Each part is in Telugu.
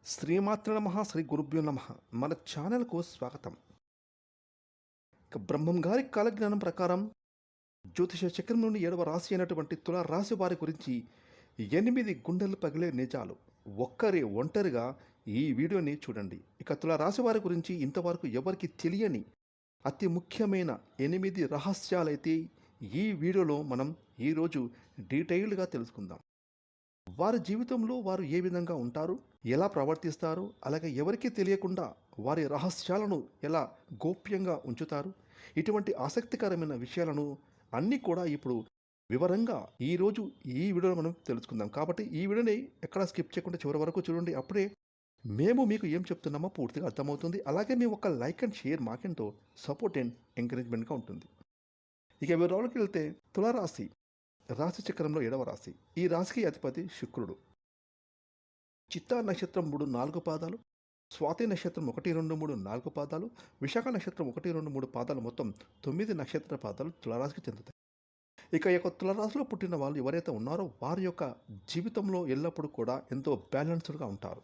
శ్రీమాత్ర నమః శ్రీ గురుభ్యో నమః. మన ఛానల్కు స్వాగతం. బ్రహ్మం గారి కాలజ్ఞానం ప్రకారం జ్యోతిష చక్రం నుండి 7వ రాశి అయినటువంటి తులా రాశి వారి గురించి 8 గుండెలు పగిలే నిజాలు ఒంటరిగా ఈ వీడియోని చూడండి. తులా రాశి వారి గురించి ఇంతవరకు ఎవరికి తెలియని అతి ముఖ్యమైన 8 రహస్యాలైతే ఈ వీడియోలో మనం ఈరోజు డీటెయిల్డ్గా తెలుసుకుందాం. వారి జీవితంలో వారు ఏ విధంగా ఉంటారు, ఎలా ప్రవర్తిస్తారు, అలాగే ఎవరికీ తెలియకుండా వారి రహస్యాలను ఎలా గోప్యంగా ఉంచుతారు, ఇటువంటి ఆసక్తికరమైన విషయాలను అన్నీ కూడా ఇప్పుడు వివరంగా ఈరోజు ఈ వీడియోలో మనం తెలుసుకుందాం. కాబట్టి ఈ వీడియోని ఎక్కడా స్కిప్ చేయకుండా చివరి వరకు చూడండి. అప్పుడే మేము మీకు ఏం చెప్తున్నామో పూర్తిగా అర్థమవుతుంది. అలాగే మీ ఒక లైక్ అండ్ షేర్ మాకెంతో సపోర్ట్ అండ్ ఎంకరేజ్మెంట్గా ఉంటుంది. వివరాలకు వెళ్తే తులారాశి రాశి చక్రంలో 7వ రాశి. ఈ రాశికి అధిపతి శుక్రుడు. చిత్తా నక్షత్రం 3, 4 పాదాలు, స్వాతి నక్షత్రం 1, 2, 3, 4 పాదాలు, విశాఖ నక్షత్రం 1, 2, 3 పాదాలు, మొత్తం 9 నక్షత్ర పాదాలు తులారాశికి చెందుతాయి. తులారాశిలో పుట్టిన వాళ్ళు ఎవరైతే ఉన్నారో వారి యొక్క జీవితంలో ఎల్లప్పుడూ కూడా ఎంతో బ్యాలెన్స్డ్గా ఉంటారు.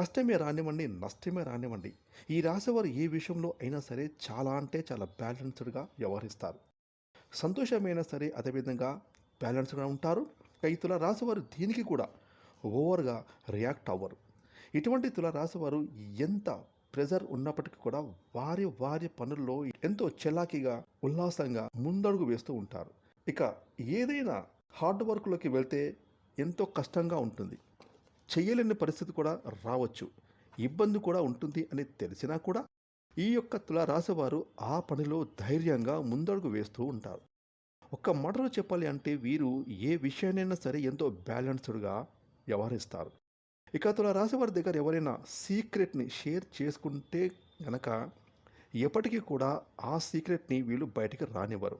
కష్టమే రానివ్వండి, నష్టమే రానివ్వండి, ఈ రాశి వారు ఏ విషయంలో అయినా సరే చాలా అంటే చాలా బ్యాలెన్స్డ్గా వ్యవహరిస్తారు. సంతోషమైనా సరే అదేవిధంగా బ్యాలెన్స్గా ఉంటారు. ఈ తులారాశి వారు దీనికి కూడా ఓవర్గా రియాక్ట్ అవ్వరు. ఇటువంటి తులారాశి వారు ఎంత ప్రెజర్ ఉన్నప్పటికీ కూడా వారి పనుల్లో ఎంతో చలాకీగా ఉల్లాసంగా ముందడుగు వేస్తూ ఉంటారు. ఏదైనా హార్డ్ వర్క్లోకి వెళ్తే ఎంతో కష్టంగా ఉంటుంది, చెయ్యలేని పరిస్థితి కూడా రావచ్చు, ఇబ్బంది కూడా ఉంటుంది అని తెలిసినా కూడా ఈ తులారాశి వారు ఆ పనిలో ధైర్యంగా ముందడుగు వేస్తూ ఉంటారు. ఒక్క మాటలో చెప్పాలి అంటే వీరు ఏ విషయాన్నైనా సరే ఎంతో బ్యాలెన్స్డ్గా వ్యవహరిస్తారు. తులారాశి వారి దగ్గర ఎవరైనా సీక్రెట్ని షేర్ చేసుకుంటే కనుక ఎప్పటికీ కూడా ఆ సీక్రెట్ని వీళ్ళు బయటికి రానివ్వరు,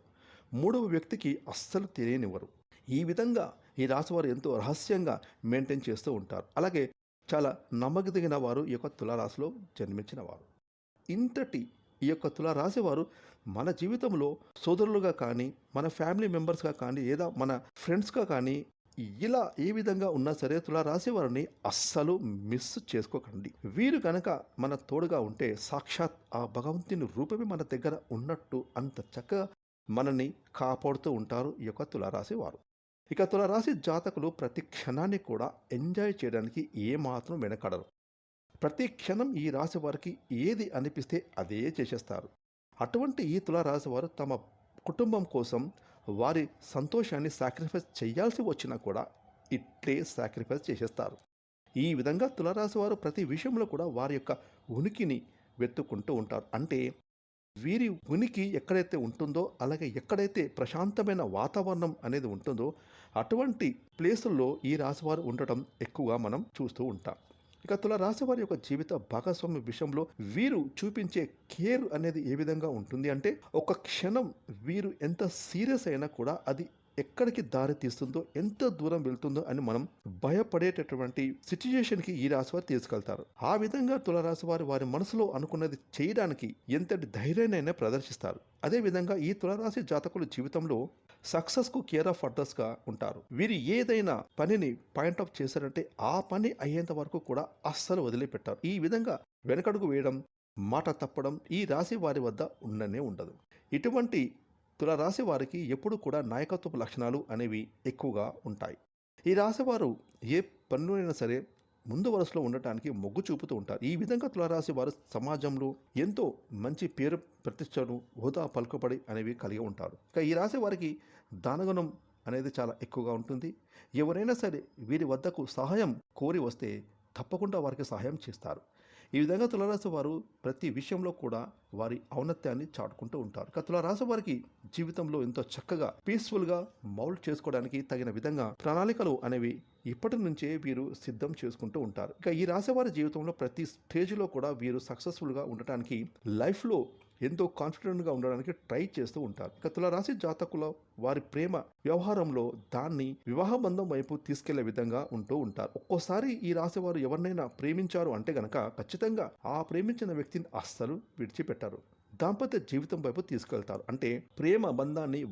మూడవ వ్యక్తికి అస్సలు తెలియనివ్వరు. ఈ విధంగా ఈ రాశివారు ఎంతో రహస్యంగా మెయింటైన్ చేస్తూ ఉంటారు. అలాగే చాలా నమ్మకదగిన వారు తులారాశిలో జన్మించిన వారు. ఇంతటి తులారాశి వారు మన జీవితంలో సోదరులుగా కానీ, మన ఫ్యామిలీ మెంబర్స్గా కానీ, లేదా మన ఫ్రెండ్స్గా కానీ ఇలా ఏ విధంగా ఉన్నా సరే తులారాశి వారిని అస్సలు మిస్ చేసుకోకండి. వీరు కనుక మన తోడుగా ఉంటే సాక్షాత్ ఆ భగవంతుని రూపమే మన దగ్గర ఉన్నట్టు అంత చక్కగా మనల్ని కాపాడుతూ ఉంటారు తులారాశి వారు. తులారాశి జాతకులు ప్రతి క్షణాన్ని కూడా ఎంజాయ్ చేయడానికి ఏమాత్రం వెనకడరు. ప్రతి క్షణం ఈ రాశి వారికి ఏది అనిపిస్తే అదే చేసేస్తారు. అటువంటి ఈ తులారాశి వారు తమ కుటుంబం కోసం వారి సంతోషాన్ని సాక్రిఫైస్ చేయాల్సి వచ్చినా కూడా ఇట్లే సాక్రిఫైస్ చేసేస్తారు. ఈ విధంగా తులారాశి వారు ప్రతి విషయంలో కూడా వారి యొక్క ఉనికిని వెతుక్కుంటూ ఉంటారు. అంటే వీరి ఉనికి ఎక్కడైతే ఉంటుందో, అలాగే ఎక్కడైతే ప్రశాంతమైన వాతావరణం అనేది ఉంటుందో అటువంటి ప్లేసుల్లో ఈ రాశివారు ఉండటం ఎక్కువగా మనం చూస్తూ ఉంటాం. తులారాశి వారి యొక్క జీవిత భాగస్వామి విషయంలో వీరు చూపించే కేర్ అనేది ఏ విధంగా ఉంటుంది అంటే, ఒక క్షణం వీరు ఎంత సీరియస్ అయినా కూడా అది ఎక్కడికి దారి తీస్తుందో, ఎంత దూరం వెళ్తుందో అని మనం భయపడేటటువంటి సిచ్యుయేషన్కి ఈ రాశి వారు తీసుకెళ్తారు. ఆ విధంగా తులారాశి వారు వారి మనసులో అనుకున్నది చేయడానికి ఎంతటి ధైర్యాన్ని ప్రదర్శిస్తారు. అదేవిధంగా ఈ తులారాశి జాతకుల జీవితంలో సక్సెస్కు కేర్ ఆఫ్ అడ్రస్గా ఉంటారు. వీరు ఏదైనా పనిని పాయింట్ ఆఫ్ చేశారంటే ఆ పని అయ్యేంత వరకు కూడా అస్సలు వదిలిపెట్టారు. ఈ విధంగా వెనకడుగు వేయడం, మాట తప్పడం ఈ రాశి వారి వద్ద ఉండనే ఉండదు. ఇటువంటి తులారాశి వారికి ఎప్పుడు కూడా నాయకత్వపు లక్షణాలు అనేవి ఎక్కువగా ఉంటాయి. ఈ రాశివారు ఏ పనులైనా సరే ముందు వరుసలో ఉండటానికి మొగ్గు చూపుతూ ఉంటారు. ఈ విధంగా తులారాశి వారు సమాజంలో ఎంతో మంచి పేరు ప్రతిష్టలు, హోదా, పలుకుబడి అనేవి కలిగి ఉంటారు. ఈ రాశి వారికి దానగుణం అనేది చాలా ఎక్కువగా ఉంటుంది. ఎవరైనా సరే వీరి వద్దకు సహాయం కోరి వస్తే తప్పకుండా వారికి సహాయం చేస్తారు. ఈ విధంగా తులారాశి వారు ప్రతి విషయంలో కూడా వారి ఔన్నత్యాన్ని చాటుకుంటూ ఉంటారు. తులారాశి వారికి జీవితంలో ఎంతో చక్కగా పీస్ఫుల్గా మౌల్డ్ చేసుకోవడానికి తగిన విధంగా ప్రణాళికలు అనేవి ఇప్పటి నుంచే వీరు సిద్ధం చేసుకుంటూ ఉంటారు. ఈ రాశి వారి జీవితంలో ప్రతి స్టేజ్లో కూడా వీరు సక్సెస్ఫుల్గా ఉండటానికి లైఫ్లో ఎంతో కాన్ఫిడెంట్గా ఉండడానికి ట్రై చేస్తూ ఉంటారు. తులారాశి జాతకుల వారి ప్రేమ వ్యవహారంలో దాన్ని వివాహ బంధం వైపు తీసుకెళ్లే విధంగా ఉంటూ ఉంటారు. ఒక్కోసారి ఈ రాశి వారు ఎవరినైనా ప్రేమించారు అంటే గనక ఖచ్చితంగా ఆ ప్రేమించిన వ్యక్తిని అస్సలు విడిచిపెట్టారు, దాంపత్య జీవితం వైపు తీసుకెళ్తారు. అంటే ప్రేమ బంధాన్ని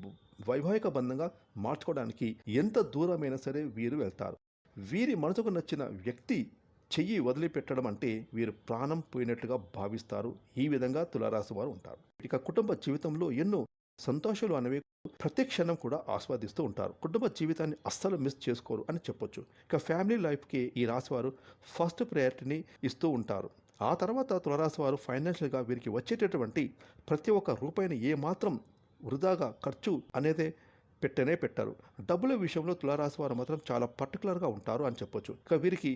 వైవాహిక బంధంగా మార్చుకోవడానికి ఎంత దూరమైనా సరే వీరు వెళ్తారు. వీరి మనసుకు నచ్చిన వ్యక్తి చెయ్యి వదిలిపెట్టడం అంటే వీరు ప్రాణం పోయినట్లుగా భావిస్తారు. ఈ విధంగా తులారాశి వారు ఉంటారు. ఇక కుటుంబ జీవితంలో ఎన్నో సంతోషాలు అనేవి ప్రతి క్షణం కూడా ఆస్వాదిస్తూ ఉంటారు. కుటుంబ జీవితాన్ని అస్సలు మిస్ చేసుకోరు అని చెప్పొచ్చు. ఇక ఫ్యామిలీ లైఫ్కి ఈ రాశి వారు ఫస్ట్ ప్రయారిటీని ఇస్తూ ఉంటారు. ఆ తర్వాత తులారాశి వారు ఫైనాన్షియల్గా వీరికి వచ్చేటటువంటి ప్రతి ఒక్క రూపాయిని ఏమాత్రం వృధాగా ఖర్చు అనేదే పెట్టరు. డబ్బుల విషయంలో తులారాశి వారు మాత్రం చాలా పర్టికులర్గా ఉంటారు అని చెప్పొచ్చు. ఇక వీరికి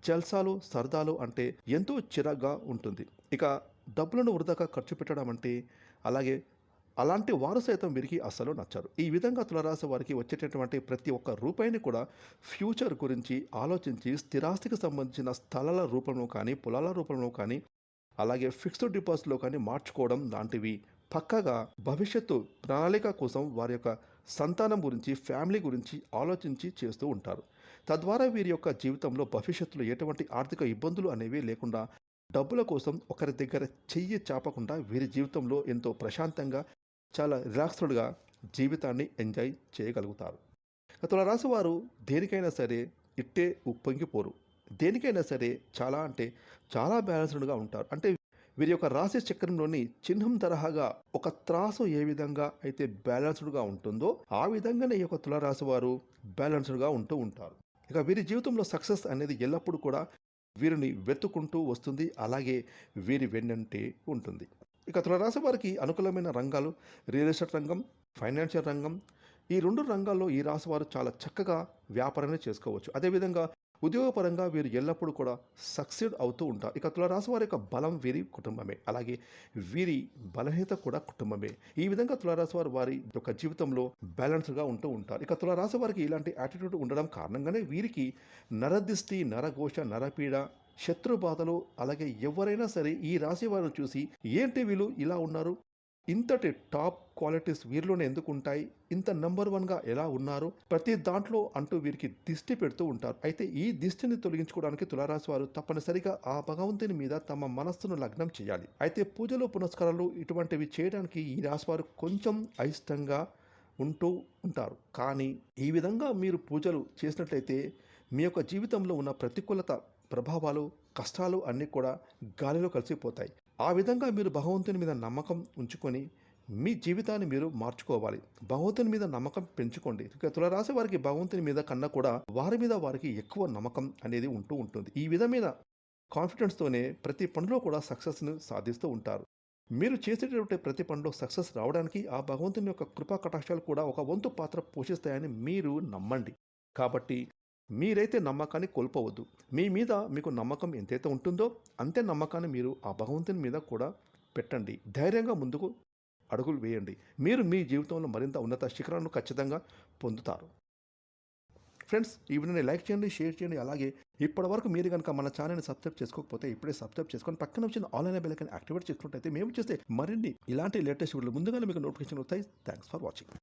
జల్సాలు సరదాలు అంటే ఎంతో చిరాగ్గా ఉంటుంది. ఇక డబ్బులను వృధాగా ఖర్చు పెట్టడం అంటే అలాగే అలాంటి వారు సైతం వీరికి అస్సలు నచ్చరు. ఈ విధంగా తులారాశి వారికి వచ్చేటటువంటి ప్రతి ఒక్క రూపాయిని కూడా ఫ్యూచర్ గురించి ఆలోచించి స్థిరాస్తికి సంబంధించిన స్థలాల రూపంలో కానీ పొలాల రూపంలో కానీ అలాగే ఫిక్స్డ్ డిపాజిట్లో కానీ మార్చుకోవడం లాంటివి పక్కాగా భవిష్యత్తు ప్రణాళిక కోసం వారి యొక్క సంతానం గురించి ఫ్యామిలీ గురించి ఆలోచించి చేస్తూ ఉంటారు. తద్వారా వీరి యొక్క జీవితంలో భవిష్యత్తులో ఎటువంటి ఆర్థిక ఇబ్బందులు అనేవి లేకుండా డబ్బుల కోసం ఒకరి దగ్గర చెయ్యి చాపకుండా వీరి జీవితంలో ఎంతో ప్రశాంతంగా చాలా రిలాక్స్డ్గా జీవితాన్ని ఎంజాయ్ చేయగలుగుతారు. తులారాశి వారు దేనికైనా సరే ఇట్టే ఉప్పొంగిపోరు. దేనికైనా సరే చాలా అంటే చాలా బ్యాలెన్స్డ్గా ఉంటారు. అంటే వీరి యొక్క రాశి చక్రంలోని చిహ్నం తరహాగా ఒక త్రాసు ఏ విధంగా అయితే బ్యాలెన్స్డ్గా ఉంటుందో ఆ విధంగానే ఈ యొక్క తులారాశి వారు బ్యాలెన్స్డ్గా ఉంటూ ఉంటారు. ఇక వీరి జీవితంలో సక్సెస్ అనేది ఎల్లప్పుడూ కూడా వీరిని వెతుకుంటూ వస్తుంది. అలాగే వీరి వెన్నంటే ఉంటుంది. ఇక తులారాశి వారికి అనుకూలమైన రంగాలు రియల్ ఎస్టేట్ రంగం, ఫైనాన్షియల్ రంగం. ఈ 2 రంగాల్లో ఈ రాశి వారు చాలా చక్కగా వ్యాపారాన్ని చేసుకోవచ్చు. అదేవిధంగా ఉద్యోగపరంగా వీరు ఎల్లప్పుడూ కూడా సక్సీడ్ అవుతూ ఉంటారు. ఇక తులారాశి వారి యొక్క బలం వీరి కుటుంబమే. అలాగే వీరి బలహీనత కూడా కుటుంబమే. ఈ విధంగా తులారాశి వారు వారి యొక్క జీవితంలో బ్యాలెన్స్డ్గా ఉంటూ ఉంటారు. ఇక తులారాశి వారికి ఇలాంటి యాటిట్యూడ్ ఉండడం కారణంగానే వీరికి నరదిష్టి, నరఘోష, నరపీడ, శత్రు బాధలు అలాగే ఎవరైనా సరే ఈ రాశి వారిని చూసి ఏంటి వీళ్ళు ఇలా ఉన్నారు, ఇంతటి టాప్ క్వాలిటీస్ వీరిలోనే ఎందుకు ఉంటాయి, ఇంత నెంబర్ 1గా ఎలా ఉన్నారు, ప్రతి దాంట్లో అంటూ వీరికి దిష్టి పెడుతూ ఉంటారు. అయితే ఈ దిష్టిని తొలగించుకోవడానికి తులారాశి వారు తప్పనిసరిగా ఆ భగవంతుని మీద తమ మనస్సును లగ్నం చేయాలి. అయితే పూజలు పునస్కారాలు ఇటువంటివి చేయడానికి ఈ రాశి వారు కొంచెం అయిష్టంగా ఉంటూ ఉంటారు. కానీ ఈ విధంగా మీరు పూజలు చేసినట్లయితే మీ యొక్క జీవితంలో ఉన్న ప్రతికూలత ప్రభావాలు కష్టాలు అన్నీ కూడా గాలిలో కలిసిపోతాయి. ఆ విధంగా మీరు భగవంతుని మీద నమ్మకం ఉంచుకొని మీ జీవితాన్ని మీరు మార్చుకోవాలి. భగవంతుని మీద నమ్మకం పెంచుకోండి. ఇక తులారాశి వారికి భగవంతుని మీద కన్నా కూడా వారి మీద వారికి ఎక్కువ నమ్మకం అనేది ఉంటూ ఉంటుంది. ఈ విధమైన కాన్ఫిడెన్స్తోనే ప్రతి పనిలో కూడా సక్సెస్ను సాధిస్తూ ఉంటారు. మీరు చేసేటటువంటి ప్రతి పనిలో సక్సెస్ రావడానికి ఆ భగవంతుని యొక్క కృపా కటాక్షాలు కూడా ఒక వంతు పాత్ర పోషిస్తాయని మీరు నమ్మండి. కాబట్టి మీరైతే నమ్మకాన్ని కోల్పోవద్దు. మీ మీద మీకు నమ్మకం ఎంతైతే ఉంటుందో అంతే నమ్మకాన్ని మీరు ఆ భగవంతుని మీద కూడా పెట్టండి. ధైర్యంగా ముందుకు అడుగులు వేయండి. మీరు మీ జీవితంలో మరింత ఉన్నత శిఖరాలను ఖచ్చితంగా పొందుతారు. ఫ్రెండ్స్, ఈ వీడియోని లైక్ చేయండి, షేర్ చేయండి. అలాగే ఇప్పటివరకు మీరు కనుక మన ఛానల్ని సబ్స్క్రైబ్ చేసుకోకపోతే ఇప్పుడే సబ్స్క్రైబ్ చేసుకొని పక్కన వచ్చిన ఆల్ అనే బెల్ ఐకాన్ యాక్టివేట్ చేసుకున్నట్లయితే మేము చేస్తే మరిన్ని ఇలాంటి లేటెస్ట్ వీడియోలు ముందుగానే మీకు నోటిఫికేషన్ వస్తాయి. Thanks for watching.